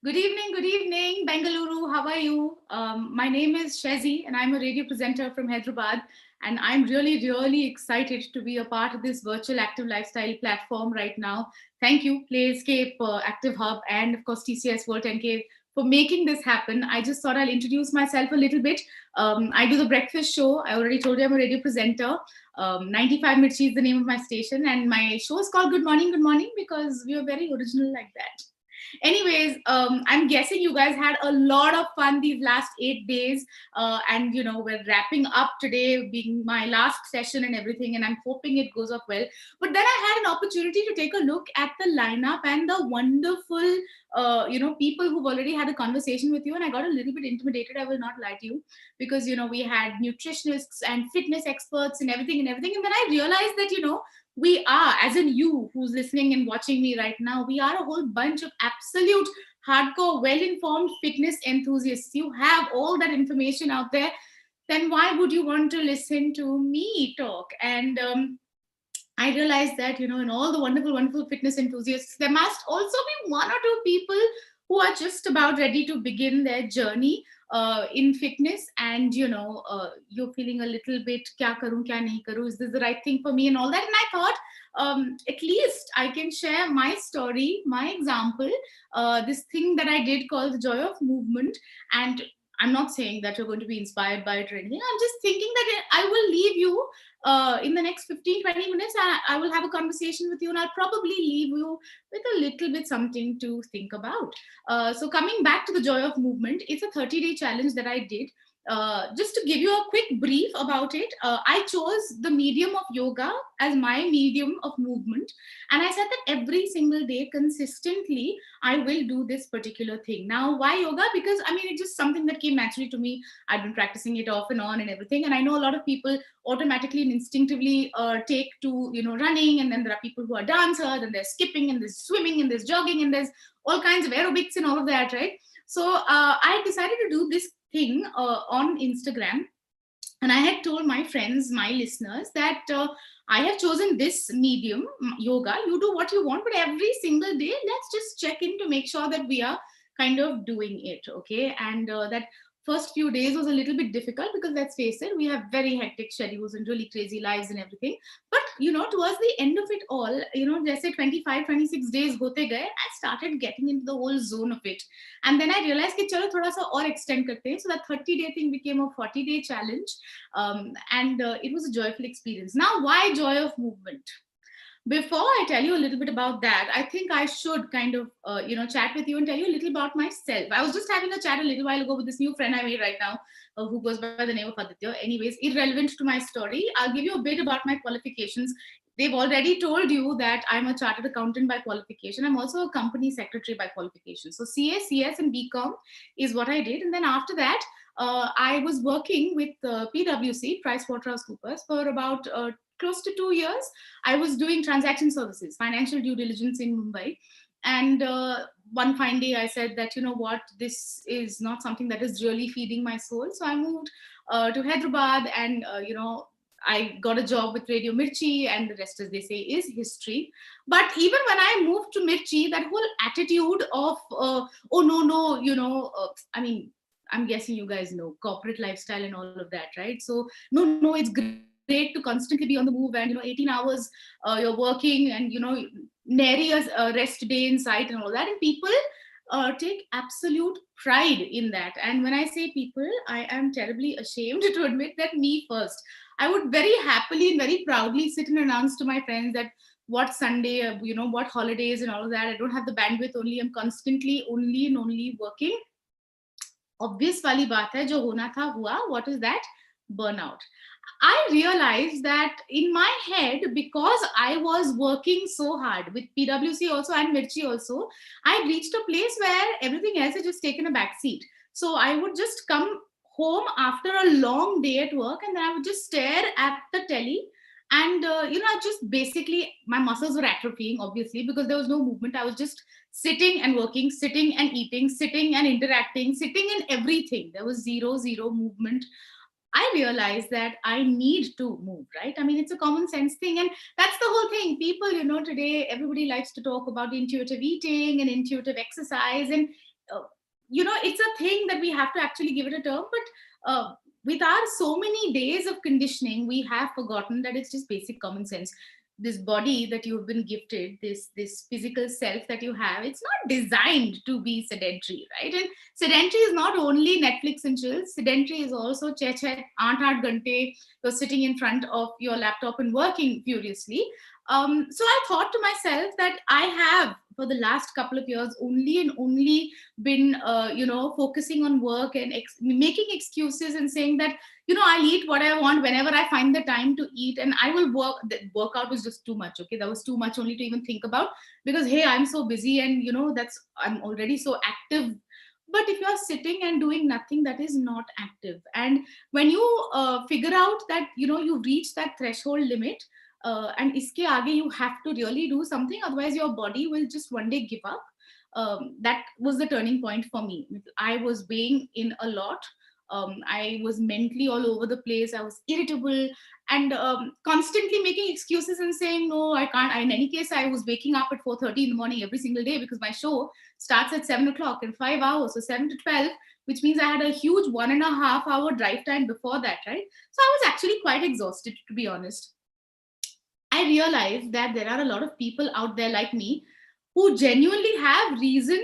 Good evening, Bengaluru. How are you? My name is SHEZZI, and I'm a radio presenter from Hyderabad. And I'm really excited to be a part of this virtual active lifestyle platform right now. Thank you, Playscape, Active Hub, and of course TCS World 10K for making this happen. I just thought I'll introduce myself a little bit. I do the breakfast show. I already told you I'm a radio presenter. 95 Mirchi is the name of my station, and my show is called Good Morning, because we are very original like that. Anyways, I'm guessing you guys had a lot of fun these last 8 days, and we're wrapping up today, being my last session and everything, and I'm hoping it goes off well. But then I had an opportunity to take a look at the lineup and the wonderful people who've already had a conversation with you, and I got a little bit intimidated, I will not lie to you, because we had nutritionists and fitness experts and everything, and then I realized that we are, as in you who's listening and watching me right now, we are a whole bunch of absolute hardcore, well informed fitness enthusiasts. You have all that information out there. Then why would you want to listen to me talk? And I realized that, in all the wonderful fitness enthusiasts, there must also be one or two people who are just about ready to begin their journey in fitness. And, you're feeling a little bit, kya karu, kya nahi karu, is this the right thing for me and all that. And I thought, at least I can share my story, my example, this thing that I did called the joy of movement. And I'm not saying that you're going to be inspired by it or anything. I'm just thinking that I will leave you in the next 15-20 minutes. I will have a conversation with you, and I'll probably leave you with a little bit something to think about. So coming back to the joy of movement, it's a 30-day challenge that I did. Just to give you a quick brief about it, I chose the medium of yoga as my medium of movement. And I said that every single day, consistently, I will do this particular thing. Now, why yoga? Because I mean, it's just something that came naturally to me. I've been practicing it off and on and everything. And I know a lot of people automatically and instinctively take to, running. And then there are people who are dancers, and there's skipping, and there's swimming, and there's jogging, and there's all kinds of aerobics and all of that, right? So I decided to do this thing on Instagram, and I had told my friends, my listeners, that I have chosen this medium, yoga. You do what you want, but every single day, let's just check in to make sure that we are kind of doing it, okay? And that first few days was a little bit difficult, because let's face it, we have very hectic schedules and really crazy lives and everything. But towards the end of it all, let's say 25-26 days hote gaye, I started getting into the whole zone of it. And then I realized कि चलो थोड़ा सा और extend करते हैं. So that 30-day thing became a 40-day challenge, and it was a joyful experience. Now, why joy of movement? Before I tell you a little bit about that, I think I should kind of, chat with you and tell you a little about myself. I was just having a chat a little while ago with this new friend I made right now, who goes by the name of Aditya. Anyways, irrelevant to my story, I'll give you a bit about my qualifications. They've already told you that I'm a chartered accountant by qualification. I'm also a company secretary by qualification. So CA, CS, and BCom is what I did. And then after that, I was working with PwC, PricewaterhouseCoopers, for about close to 2 years. I was doing transaction services, financial due diligence in Mumbai. And one fine day, I said that, you know what, this is not something that is really feeding my soul. So I moved to Hyderabad, and, I got a job with Radio Mirchi, and the rest, as they say, is history. But even when I moved to Mirchi, that whole attitude of, oh, no, I mean, I'm guessing you guys know corporate lifestyle and all of that, right? So, no, it's great to constantly be on the move, and, 18 hours you're working, and, nary a rest day in sight and all that. And people take absolute pride in that. And when I say people, I am terribly ashamed to admit that me first. I would very happily and very proudly sit and announce to my friends that what Sunday, what holidays and all of that, I don't have the bandwidth, only I'm constantly only and only working. Obvious wali baat hai, jo hona tha hua. What is that? Burnout. I realized that in my head, because I was working so hard with PwC also and Mirchi also, I reached a place where everything else had just taken a back seat. So I would just come home after a long day at work, and then I would just stare at the telly. And, just basically, my muscles were atrophying, obviously, because there was no movement. I was just sitting and working, sitting and eating, sitting and interacting, sitting in everything. There was zero movement. I realized that I need to move, right? I mean, it's a common sense thing. And that's the whole thing. People, today, everybody likes to talk about intuitive eating and intuitive exercise. And uh, it's a thing that we have to actually give it a term. But with our so many days of conditioning, we have forgotten that it's just basic common sense. This body that you've been gifted, this physical self that you have, it's not designed to be sedentary, right? And sedentary is not only Netflix and chill. Sedentary is also 8 ghante you're sitting in front of your laptop and working furiously. So I thought to myself that I have, for the last couple of years, only and only been, focusing on work and making excuses and saying that, I'll eat what I want whenever I find the time to eat, and I will work. The workout was just too much. Okay, that was too much only to even think about, because hey, I'm so busy, and I'm already so active. But if you're sitting and doing nothing, that is not active. And when you figure out that you've reached that threshold limit, and iske aage you have to really do something, otherwise your body will just one day give up. That was the turning point for me. I was weighing in a lot. I was mentally all over the place. I was irritable, and constantly making excuses and saying no, I can't. In any case, I was waking up at 4:30 in the morning every single day, because my show starts at 7 o'clock in 5 hours, so 7 to 12, which means I had a huge 1.5 hour drive time before that, right? So I was actually quite exhausted, to be honest. I realized that there are a lot of people out there like me who genuinely have reason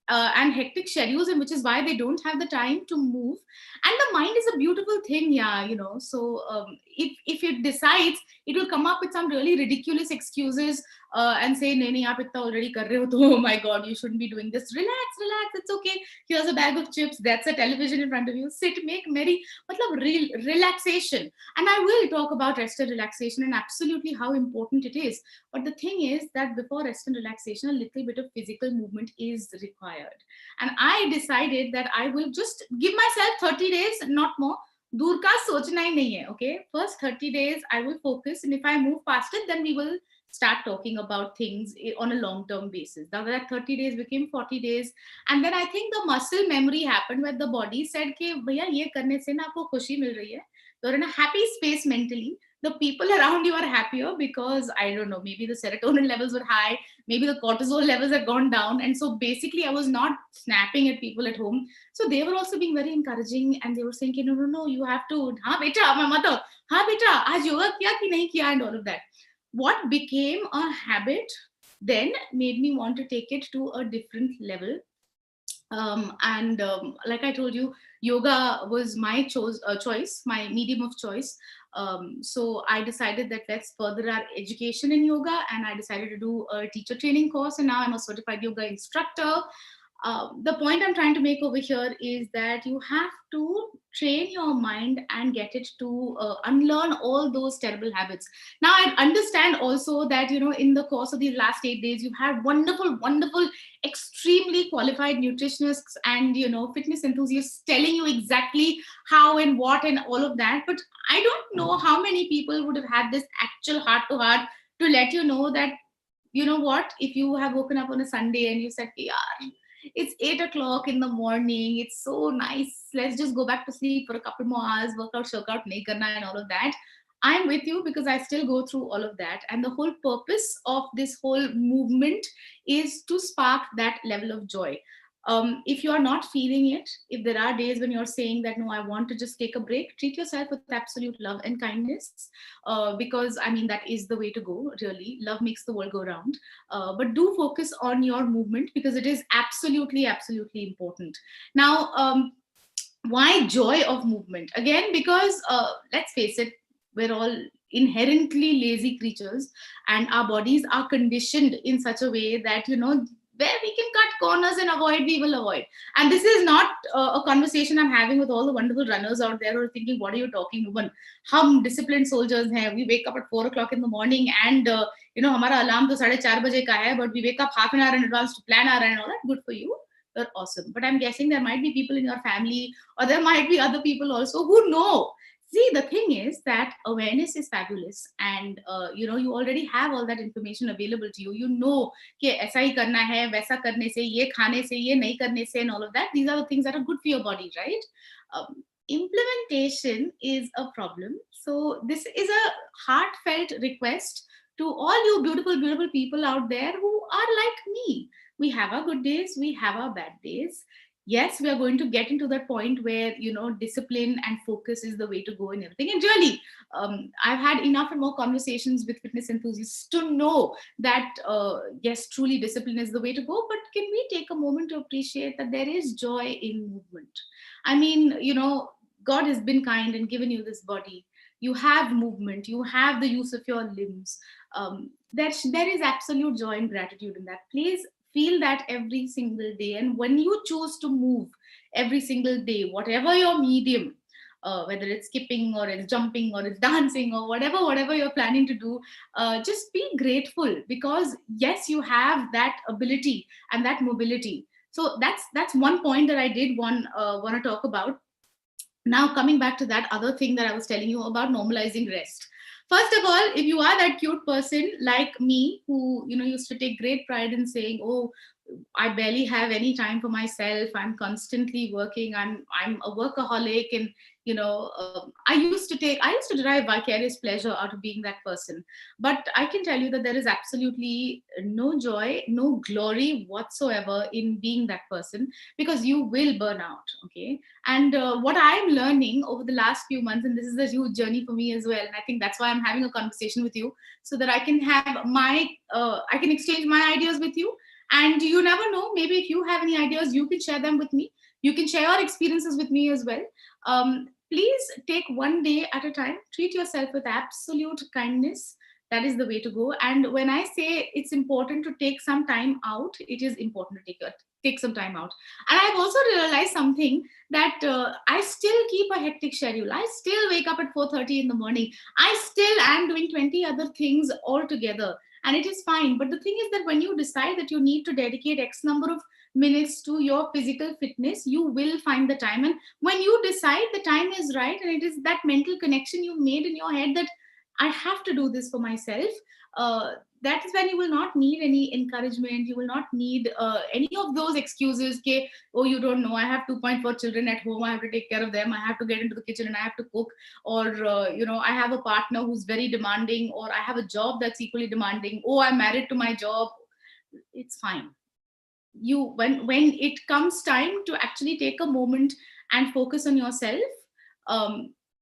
and hectic schedules, and which is why they don't have the time to move. And the mind is a beautiful thing, yeah, So if it decides, it will come up with some really ridiculous excuses and say, "Nee, nee, aap itna already kar rahe ho, to oh my God, you shouldn't be doing this. Relax, relax, it's okay. Here's a bag of chips. That's a television in front of you. Sit, make merry." Matlab, real relaxation. And I will talk about rest and relaxation and absolutely how important it is. But the thing is that before rest and relaxation, a little bit of physical movement is required. And I decided that I will just give myself 30 days, not more. दूर का सोचना ही नहीं है. Okay, first 30 days I will focus, and if I move past it, then we will start talking about things on a long term basis. Now that 30 days became 40 days, and then I think the muscle memory happened where the body said कि भैया ये करने से ना आपको खुशी मिल रही है. You're in a happy space mentally. The people around you are happier because, I don't know, maybe the serotonin levels were high, maybe the cortisol levels had gone down. And so basically I was not snapping at people at home. So they were also being very encouraging, and they were saying, no, no, no, you have to, ha beta, my mother, ha beta, aaj yoga kiya ki nahi kiya, and all of that. What became a habit then made me want to take it to a different level. And like I told you, yoga was my choice, my medium of choice. So I decided that let's further our education in yoga, and I decided to do a teacher training course, and now I'm a certified yoga instructor. The point I'm trying to make over here is that you have to train your mind and get it to unlearn all those terrible habits. Now, I understand also that, in the course of these last 8 days, you've had wonderful, wonderful, extremely qualified nutritionists and, fitness enthusiasts telling you exactly how and what and all of that. But I don't know how many people would have had this actual heart to heart to let you know that, you know what, if you have woken up on a Sunday and you said, yeah, it's 8 o'clock in the morning, it's so nice, let's just go back to sleep for a couple more hours, workout, shirkout, nahi karna, and all of that. I'm with you, because I still go through all of that. And the whole purpose of this whole movement is to spark that level of joy. If you are not feeling it, if there are days when you're saying that, no, I want to just take a break, treat yourself with absolute love and kindness, because I mean, that is the way to go, really. Love makes the world go round. But do focus on your movement, because it is absolutely, absolutely important. Now, why joy of movement? Again, because let's face it, we're all inherently lazy creatures, and our bodies are conditioned in such a way that, where we can cut corners and avoid, we will avoid. And this is not a conversation I'm having with all the wonderful runners out there who are thinking, what are you talking about? Hum disciplined soldiers hain. We wake up at 4 o'clock in the morning, and hamara alarm to 4:30 baje ka hai, but we wake up half an hour in advance to plan our run and all that. Good for you. You're awesome. But I'm guessing there might be people in your family, or there might be other people also who know. See, the thing is that awareness is fabulous, and you already have all that information available to you. You know कि ऐसा ही करना है, वैसा करने से, ये खाने से, ये नहीं करने से, and all of that. These are the things that are good for your body, right? Implementation is a problem. So this is a heartfelt request to all you beautiful, beautiful people out there who are like me. We have our good days, we have our bad days. Yes, we are going to get into that point where, discipline and focus is the way to go in everything. And really, I've had enough and more conversations with fitness enthusiasts to know that, yes, truly discipline is the way to go. But can we take a moment to appreciate that there is joy in movement? I mean, God has been kind and given you this body. You have movement, you have the use of your limbs. There is absolute joy and gratitude in that. Please feel that every single day. And when you choose to move every single day, whatever your medium, whether it's skipping or it's jumping or it's dancing or whatever you're planning to do, just be grateful, because yes, you have that ability and that mobility. So that's one point that I did want to talk about. Now, coming back to that other thing that I was telling you about, normalizing rest. First of all, if you are that cute person like me who used to take great pride in saying, oh, I barely have any time for myself, I'm constantly working, I'm a workaholic, and I used to derive vicarious pleasure out of being that person. But I can tell you that there is absolutely no joy, no glory whatsoever in being that person, because you will burn out. Okay. And what I'm learning over the last few months, and this is a huge journey for me as well, and I think that's why I'm having a conversation with you, so that I can have I can exchange my ideas with you. And you never know, maybe if you have any ideas, you can share them with me. You can share your experiences with me as well. Please take one day at a time. Treat yourself with absolute kindness. That is the way to go. And when I say it's important to take some time out, it is important to take some time out. And I've also realized something, that I still keep a hectic schedule. I still wake up at 4:30 in the morning. I still am doing 20 other things altogether, and it is fine. But the thing is that when you decide that you need to dedicate X number of minutes to your physical fitness, you will find the time. And when you decide the time is right, and it is that mental connection you made in your head that I have to do this for myself, that is when you will not need any encouragement. You will not need any of those excuses. Ke, oh, you don't know, I have 2.4 children at home, I have to take care of them, I have to get into the kitchen and I have to cook, or I have a partner who's very demanding, or I have a job that's equally demanding, oh, I'm married to my job. It's fine. When it comes time to actually take a moment and focus on yourself,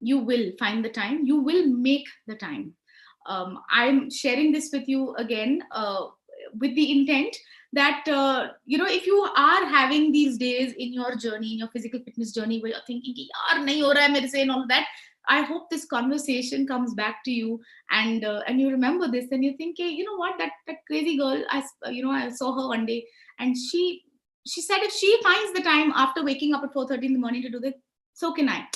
you will find the time, you will make the time. I'm sharing this with you again, with the intent that if you are having these days in your journey, in your physical fitness journey, where you're thinking yaar nahi ho raha hai mere se and all that, I hope this conversation comes back to you, and you remember this, and you think, hey, you know what, that crazy girl, I saw her one day, and she said if she finds the time after waking up at 4:30 in the morning to do this, so can I.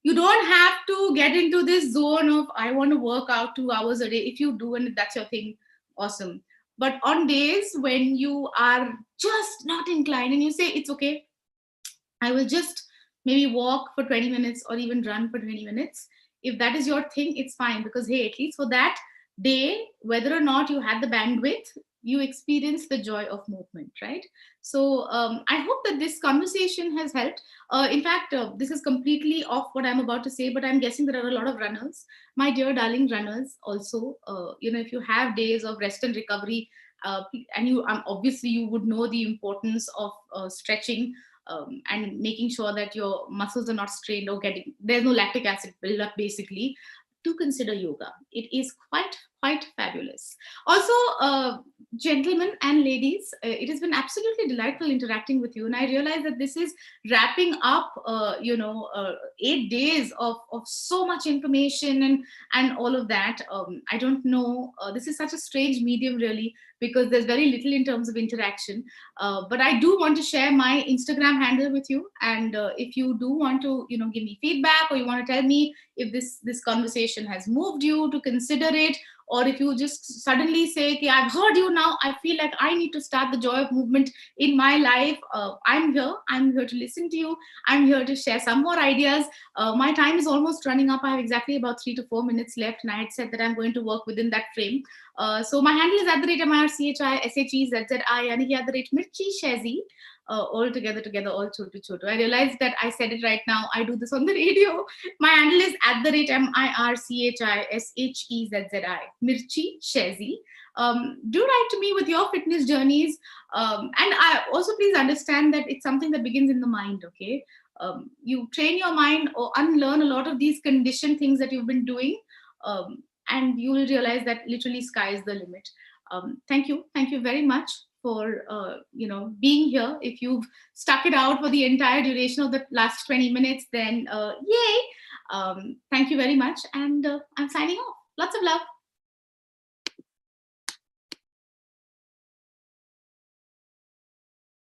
You don't have to get into this zone of I want to work out 2 hours a day. If you do and if that's your thing, awesome. But on days when you are just not inclined and you say it's okay, I will just maybe walk for 20 minutes or even run for 20 minutes. If that is your thing, it's fine, because hey, at least for that day, whether or not you had the bandwidth, you experience the joy of movement, right? So I hope that this conversation has helped. In fact, this is completely off what I'm about to say, but I'm guessing there are a lot of runners, my dear darling runners. Also, if you have days of rest and recovery, and you obviously you would know the importance of stretching, and making sure that your muscles are not strained or there's no lactic acid buildup, basically, to consider yoga. It is quite fabulous. Also, gentlemen and ladies, it has been absolutely delightful interacting with you, and I realize that this is wrapping up 8 days of so much information and all of that. I don't know, this is such a strange medium, really, because there's very little in terms of interaction, but I do want to share my Instagram handle with you, and if you do want to give me feedback, or you want to tell me if this conversation has moved you to consider it, or if you just suddenly say, okay, I've heard you now, I feel like I need to start the joy of movement in my life, I'm here to listen to you. I'm here to share some more ideas. My time is almost running up. I have exactly about 3 to 4 minutes left, and I had said that I'm going to work within that frame. So my handle is @MIRCHI SHEZZI, यानी कि @MIRCHI SHEZZI. all together, all chotu chotu. I realized that I said it right now. I do this on the radio. My handle is @MIRCHISHEZZI, Mirchi SHEZZI. Do write to me with your fitness journeys. And I also please understand that it's something that begins in the mind, okay? You train your mind or unlearn a lot of these conditioned things that you've been doing, and you will realize that literally sky is the limit. Thank you very much for being here. If you've stuck it out for the entire duration of the last 20 minutes, then yay! Thank you very much, and I'm signing off. Lots of love.